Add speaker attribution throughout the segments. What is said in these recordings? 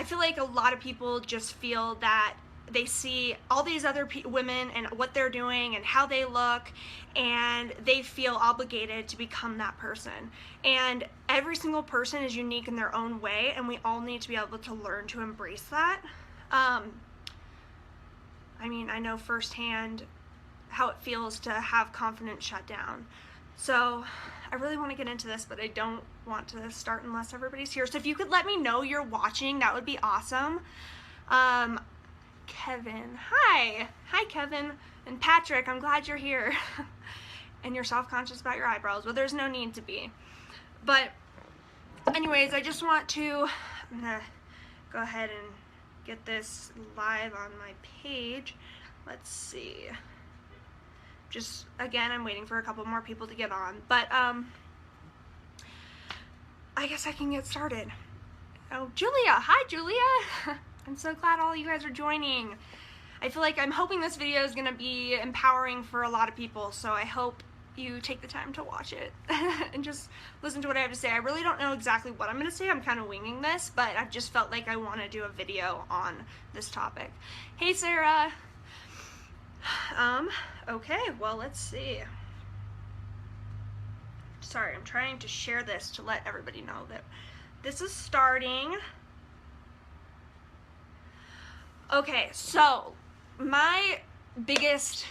Speaker 1: I feel like a lot of people just feel that they see all these other women and what they're doing and how they look, and they feel obligated to become that person. And every single person is unique in their own way, and we all need to be able to learn to embrace that. I mean, I know firsthand how it feels to have confidence shut down. So I really want to get into this, but I don't want to start unless everybody's here. So if you could let me know you're watching, that would be awesome. Kevin, hi Kevin, and Patrick, I'm glad you're here. And you're self-conscious about your eyebrows. Well, there's no need to be. But anyways, I just want to, I'm gonna go ahead and get this live on my page. Let's see. Just, again, I'm waiting for a couple more people to get on. But, I guess I can get started. Oh, Julia. Hi, Julia. I'm so glad all you guys are joining. I feel like I'm hoping this video is going to be empowering for a lot of people, so I hope you take the time to watch it and just listen to what I have to say. I really don't know exactly what I'm going to say. I'm kind of winging this, but I've just felt like I want to do a video on this topic. Hey, Sarah. Okay, well, let's see. Sorry, I'm trying to share this to let everybody know that this is starting. Okay, so my biggest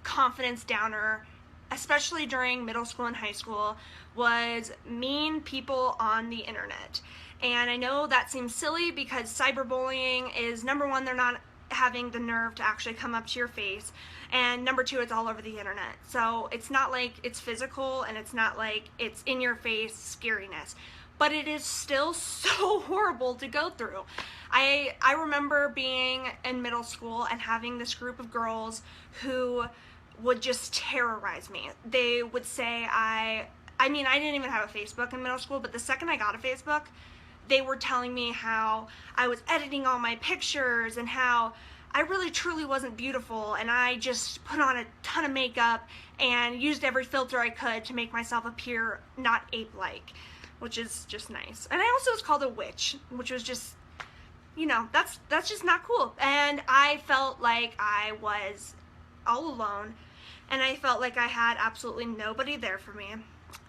Speaker 1: confidence downer, especially during middle school and high school, was mean people on the internet. And I know that seems silly because cyberbullying is, number one, they're not having the nerve to actually come up to your face, and number two, it's all over the internet. So it's not like it's physical, and it's not like it's in your face scariness, but it is still so horrible to go through. I remember being in middle school and having this group of girls who would just terrorize me. They would say I mean, I didn't even have a Facebook in middle school, but the second I got a Facebook, they were telling me how I was editing all my pictures and how I really truly wasn't beautiful, and I just put on a ton of makeup and used every filter I could to make myself appear not ape-like, which is just nice. And I also was called a witch, which was just, you know, that's just not cool. And I felt like I was all alone, and I felt like I had absolutely nobody there for me.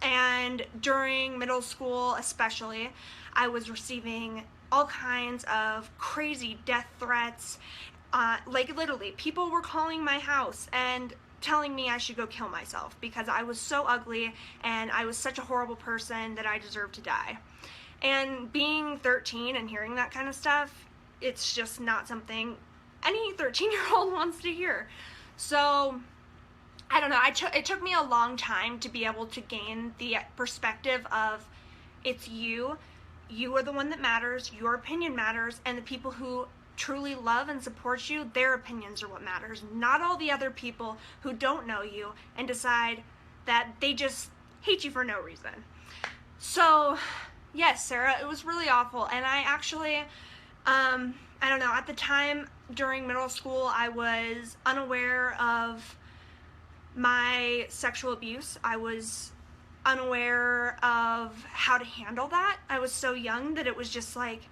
Speaker 1: And during middle school especially, I was receiving all kinds of crazy death threats. Like literally, people were calling my house and telling me I should go kill myself because I was so ugly and I was such a horrible person that I deserved to die. And being 13 and hearing that kind of stuff, it's just not something any 13-year-old wants to hear. So I don't know, it took me a long time to be able to gain the perspective of, it's you are the one that matters, your opinion matters, and the people who truly love and support you, their opinions are what matters, not all the other people who don't know you and decide that they just hate you for no reason. So yes, Sarah, it was really awful. And I actually, I don't know, at the time during middle school, I was unaware of my sexual abuse. I was unaware of how to handle that. I was so young that it was just like,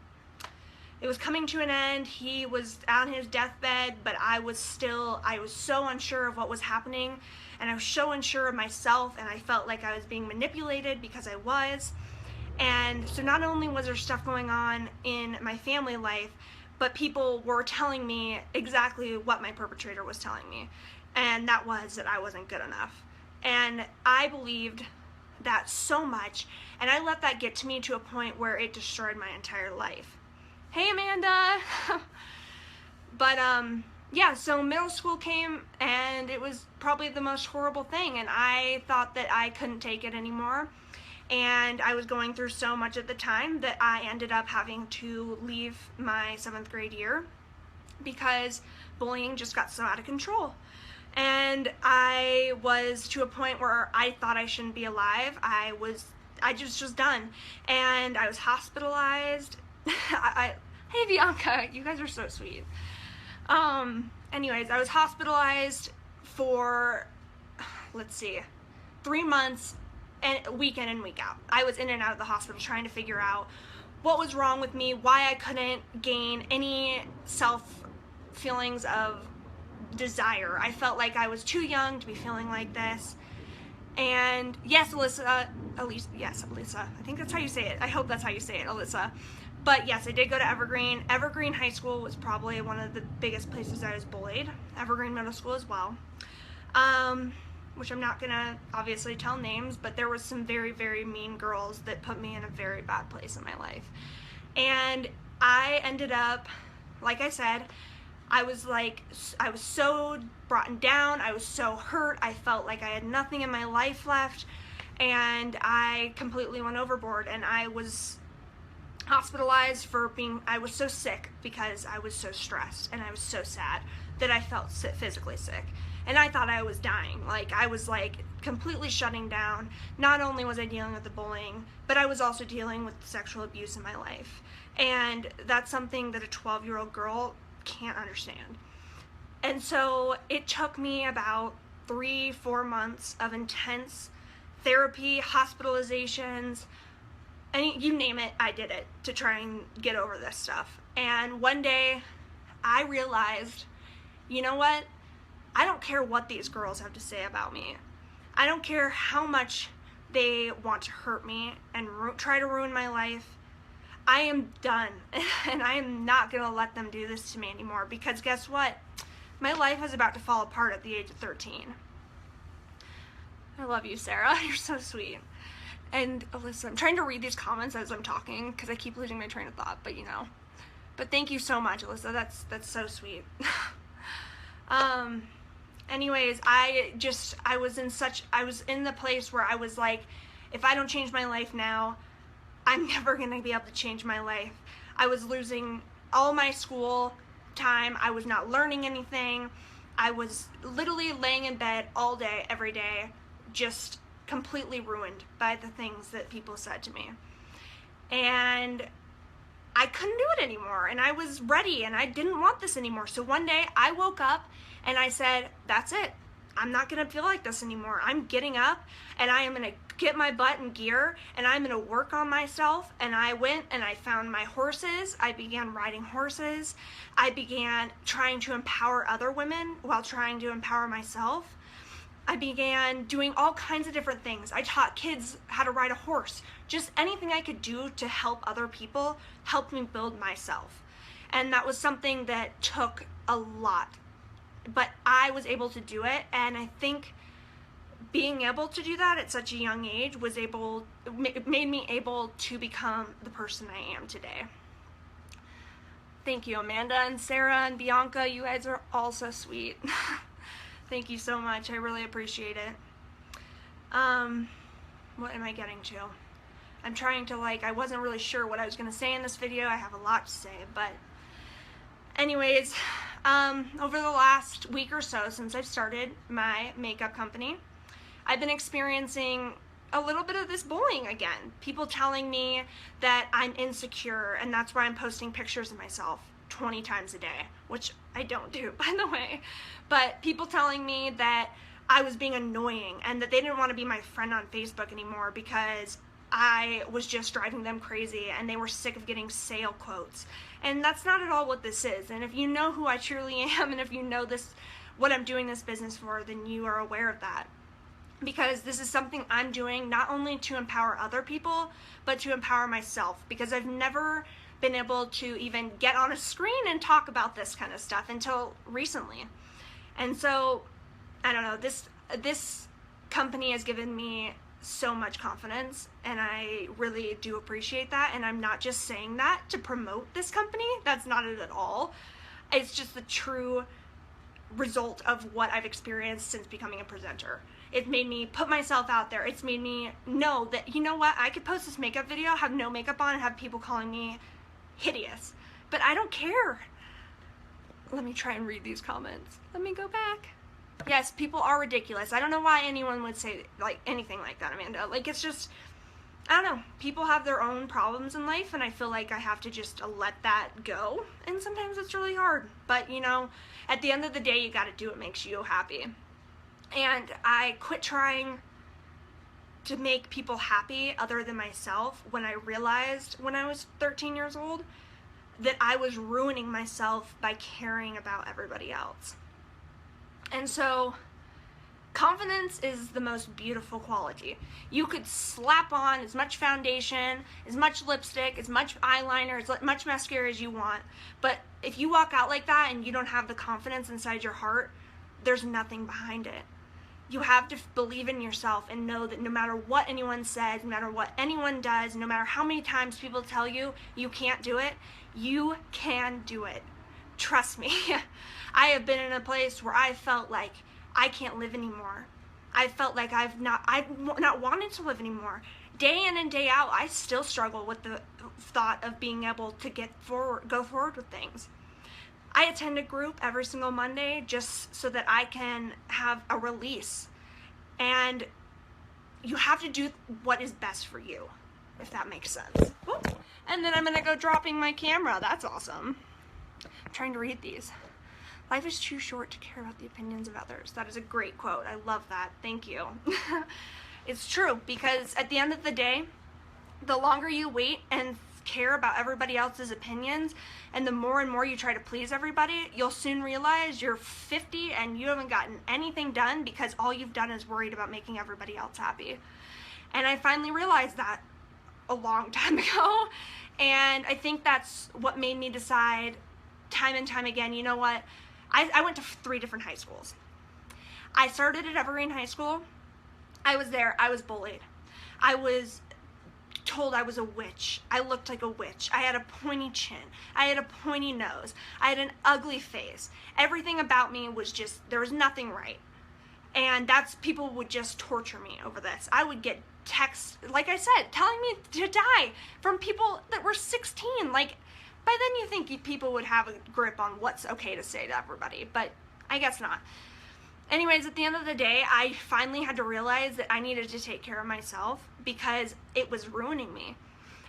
Speaker 1: it was coming to an end. He was on his deathbed, but I was so unsure of what was happening, and I was so unsure of myself, and I felt like I was being manipulated because I was. And so not only was there stuff going on in my family life, but people were telling me exactly what my perpetrator was telling me, and that was that I wasn't good enough. And I believed that so much, and I let that get to me to a point where it destroyed my entire life. Hey, Amanda. But yeah, so middle school came, and it was probably the most horrible thing, and I thought that I couldn't take it anymore. And I was going through so much at the time that I ended up having to leave my 7th grade year because bullying just got so out of control. And I was to a point where I thought I shouldn't be alive. I just was done. And I was hospitalized. Hey, Bianca, you guys are so sweet. Anyways, I was hospitalized for, let's see, 3 months, and week in and week out. I was in and out of the hospital trying to figure out what was wrong with me, why I couldn't gain any feelings of desire. I felt like I was too young to be feeling like this. And yes, Alyssa, I think that's how you say it. I hope that's how you say it, Alyssa. But yes, I did go to Evergreen. Evergreen High School was probably one of the biggest places I was bullied. Evergreen Middle School as well. Which I'm not gonna obviously tell names, but there was some very, very mean girls that put me in a very bad place in my life. And I ended up, like I said, I was so brought down, I was so hurt, I felt like I had nothing in my life left, and I completely went overboard, and I was hospitalized I was so sick because I was so stressed and I was so sad that I felt physically sick. And I thought I was dying. Like, I was like completely shutting down. Not only was I dealing with the bullying, but I was also dealing with sexual abuse in my life. And that's something that a 12-year-old girl can't understand. And so it took me about 3-4 months of intense therapy, hospitalizations, and you name it, I did it to try and get over this stuff. And one day I realized, you know what? I don't care what these girls have to say about me. I don't care how much they want to hurt me and try to ruin my life. I am done, and I am not going to let them do this to me anymore, because guess what? My life is about to fall apart at the age of 13. I love you, Sarah. You're so sweet. And Alyssa, I'm trying to read these comments as I'm talking because I keep losing my train of thought, but you know. But thank you so much, Alyssa. That's so sweet. Anyways, I was in the place where I was like, if I don't change my life now, I'm never going to be able to change my life. I was losing all my school time. I was not learning anything. I was literally laying in bed all day, every day, just completely ruined by the things that people said to me. And I couldn't do it anymore, and I was ready, and I didn't want this anymore. So one day I woke up and I said, that's it. I'm not gonna feel like this anymore. I'm getting up and I am gonna get my butt in gear and I'm gonna work on myself. And I went and I found my horses. I began riding horses. I began trying to empower other women while trying to empower myself. I began doing all kinds of different things. I taught kids how to ride a horse. Just anything I could do to help other people helped me build myself. And that was something that took a lot. But I was able to do it, and I think being able to do that at such a young age made me able to become the person I am today. Thank you, Amanda and Sarah and Bianca. You guys are all so sweet. Thank you so much. I really appreciate it. What am I getting to? I'm trying to I wasn't really sure what I was going to say in this video. I have a lot to say, but anyways, over the last week or so since I've started my makeup company, I've been experiencing a little bit of this bullying again. People telling me that I'm insecure, and that's why I'm posting pictures of myself 20 times a day, which I don't do, by the way. But people telling me that I was being annoying and that they didn't want to be my friend on Facebook anymore because I was just driving them crazy and they were sick of getting sale quotes. And that's not at all what this is. And if you know who I truly am, and if you know what I'm doing this business for, then you are aware of that. Because this is something I'm doing not only to empower other people, but to empower myself. Because I've never been able to even get on a screen and talk about this kind of stuff until recently. And so, I don't know, this company has given me so much confidence, and I really do appreciate that. And I'm not just saying that to promote this company. That's not it at all. It's just the true result of what I've experienced since becoming a presenter. It made me put myself out there. It's made me know that, you know what, I could post this makeup video, have no makeup on, and have people calling me hideous. But I don't care. Let me try and read these comments. Let me go back. Yes, people are ridiculous. I don't know why anyone would say anything like that, Amanda. It's just, I don't know. People have their own problems in life, and I feel like I have to just let that go. And sometimes it's really hard. But, you know, at the end of the day, you gotta do what makes you happy. And I quit trying to make people happy other than myself when I realized when I was 13 years old that I was ruining myself by caring about everybody else. And so confidence is the most beautiful quality. You could slap on as much foundation, as much lipstick, as much eyeliner, as much mascara as you want, but if you walk out like that and you don't have the confidence inside your heart, there's nothing behind it. You have to believe in yourself and know that no matter what anyone says, no matter what anyone does, no matter how many times people tell you you can't do it, you can do it. Trust me. I have been in a place where I felt like I can't live anymore. I felt like I've not wanted to live anymore. Day in and day out, I still struggle with the thought of being able to go forward with things. I attend a group every single Monday just so that I can have a release. And you have to do what is best for you, if that makes sense. And then I'm gonna go dropping my camera. That's awesome. I'm trying to read these. Life is too short to care about the opinions of others. That is a great quote. I love that. Thank you. It's true, because at the end of the day, the longer you wait and care about everybody else's opinions, and the more and more you try to please everybody, you'll soon realize you're 50 and you haven't gotten anything done because all you've done is worried about making everybody else happy. And I finally realized that a long time ago, and I think that's what made me decide time and time again, you know what, I went to 3 different high schools. I started at Evergreen High School. I was there, I was bullied. I was told I was a witch. I looked like a witch. I had a pointy chin. I had a pointy nose. I had an ugly face. Everything about me was just, there was nothing right. And people would just torture me over this. I would get texts, like I said, telling me to die from people that were 16. Like, by then you think people would have a grip on what's okay to say to everybody, but I guess not. Anyways, at the end of the day, I finally had to realize that I needed to take care of myself because it was ruining me.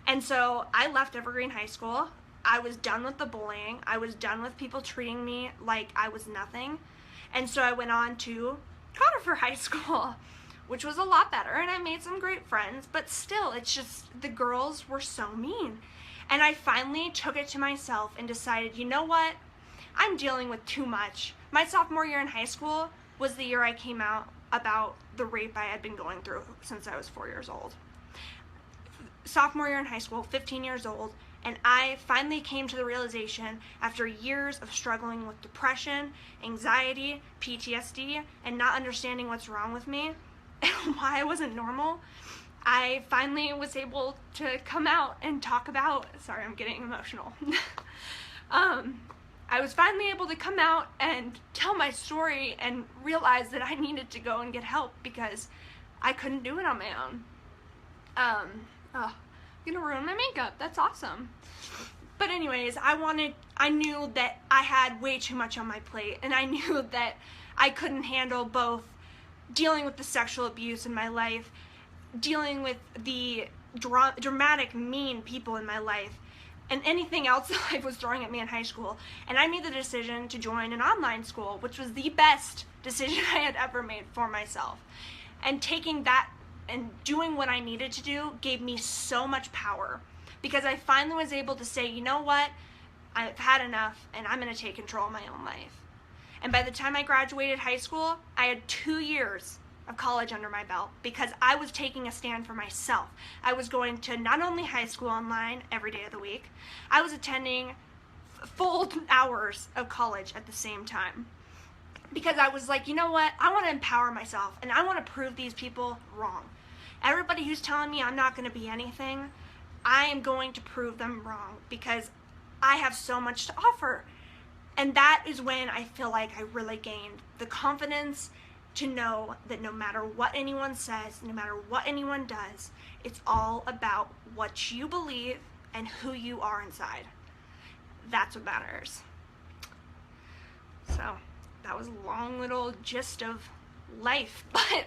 Speaker 1: And so I left Evergreen High School. I was done with the bullying. I was done with people treating me like I was nothing. And so I went on to Conifer High School, which was a lot better, and I made some great friends, but still, it's just, the girls were so mean. And I finally took it to myself and decided, you know what? I'm dealing with too much. My sophomore year in high school was the year I came out about the rape I had been going through since I was 4 years old. Sophomore year in high school, 15 years old, and I finally came to the realization after years of struggling with depression, anxiety, PTSD, and not understanding what's wrong with me and why I wasn't normal, I finally was able to come out and talk about, sorry, I'm getting emotional. I was finally able to come out and tell my story and realize that I needed to go and get help because I couldn't do it on my own. I'm gonna ruin my makeup. That's awesome. But anyways, I knew that I had way too much on my plate, and I knew that I couldn't handle both dealing with the sexual abuse in my life, dealing with the dramatic, mean people in my life, and anything else that life was throwing at me in high school. And I made the decision to join an online school, which was the best decision I had ever made for myself. And taking that and doing what I needed to do gave me so much power, because I finally was able to say, you know what, I've had enough and I'm going to take control of my own life. And by the time I graduated high school, I had 2 years of college under my belt because I was taking a stand for myself. I was going to not only high school online every day of the week, I was attending full hours of college at the same time. Because I was like, you know what, I want to empower myself and I want to prove these people wrong. Everybody who's telling me I'm not going to be anything, I am going to prove them wrong because I have so much to offer. And that is when I feel like I really gained the confidence to know that no matter what anyone says, no matter what anyone does, it's all about what you believe and who you are inside. That's what matters. So that was a long little gist of life. But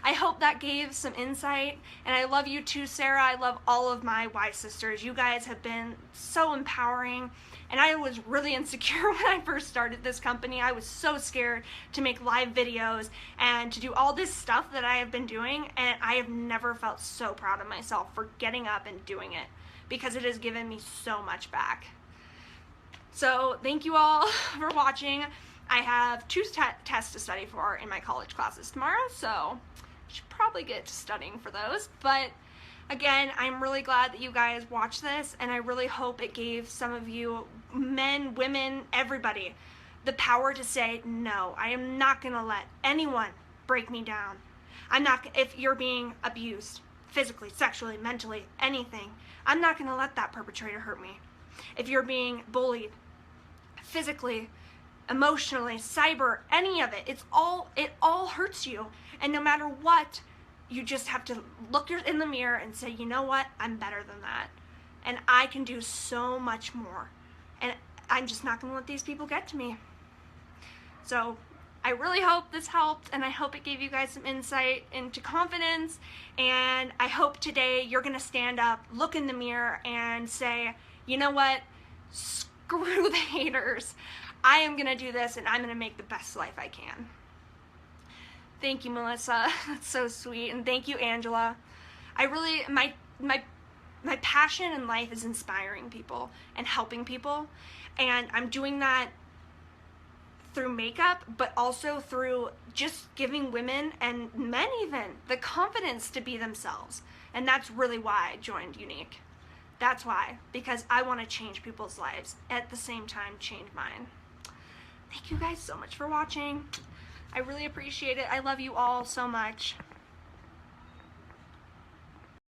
Speaker 1: I hope that gave some insight, and I love you too, Sarah. I love all of my Y sisters. You guys have been so empowering, and I was really insecure when I first started this company. I was so scared to make live videos and to do all this stuff that I have been doing, and I have never felt so proud of myself for getting up and doing it, because it has given me so much back. So thank you all for watching. I have 2 tests to study for in my college classes tomorrow, so I should probably get to studying for those. But again, I'm really glad that you guys watched this, and I really hope it gave some of you, men, women, everybody, the power to say, no, I am not gonna let anyone break me down. I'm not, if you're being abused, physically, sexually, mentally, anything, I'm not gonna let that perpetrator hurt me. If you're being bullied, physically, emotionally, cyber, any of it, it all hurts you. And no matter what, you just have to look in the mirror and say, you know what, I'm better than that. And I can do so much more. And I'm just not gonna let these people get to me. So I really hope this helped, and I hope it gave you guys some insight into confidence, and I hope today you're gonna stand up, look in the mirror, and say, you know what, screw the haters. I am gonna do this, and I'm gonna make the best life I can. Thank you, Melissa. That's so sweet. And thank you, Angela. I really, my passion in life is inspiring people and helping people. And I'm doing that through makeup, but also through just giving women, and men even, the confidence to be themselves. And that's really why I joined Unique. That's why, because I want to change people's lives, at the same time change mine. Thank you guys so much for watching. I really appreciate it. I love you all so much.